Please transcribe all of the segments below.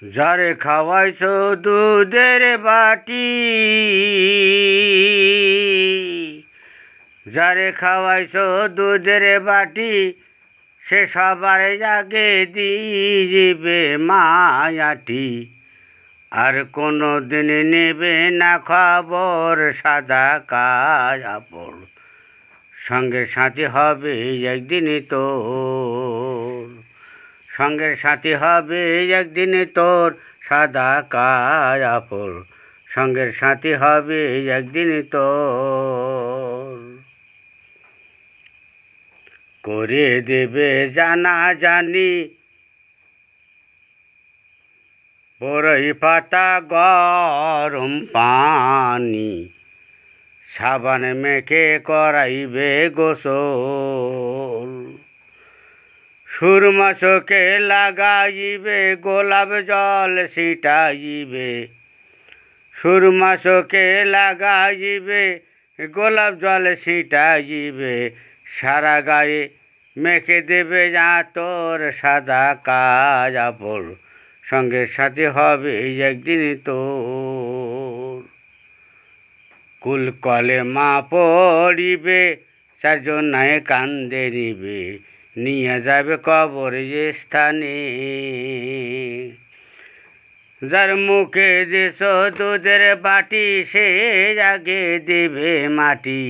যারে খাওয়াইছো দুধের বাটি, যারে খাওয়াইছো দুধের বাটি, সে সবার আগে দিবে মায়াটি। আর কোনো দিন নেবে না খবর সাদা কাপড়, সঙ্গের সাথী হবে একদিন তোর। সঙ্গের সাথী হবে একদিন তোর সাদা কাপড়, সঙ্গের সাথী হবে একদিন তোর। করে দেবে জানাজানি বড়ই পাতা গরম পানি, সাবান মেখে করাইবে গোসল। সুরমা চোখে লাগাইবে গোলাপ জল ছিটাইবে, সুরমা চোখে লাগাইবে গোলাপ জল ছিটাইবে। সারা গায়ে মেখে দেবে তোর সাদা কাপড়, সঙ্গের সাথে হবে একদিন তোর। কুল কলে মা পড়িবে, চারজনায় কান্দে নিবে, নিয়ে যাবে কবর স্থানে। যার মুখে দিছ দুধের বাটি, সে আগে দেবে মাটি।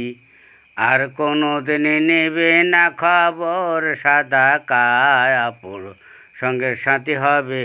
আর কোনো দিন নেবে না খবর সাদা কাপড়, সঙ্গের সাথী হবে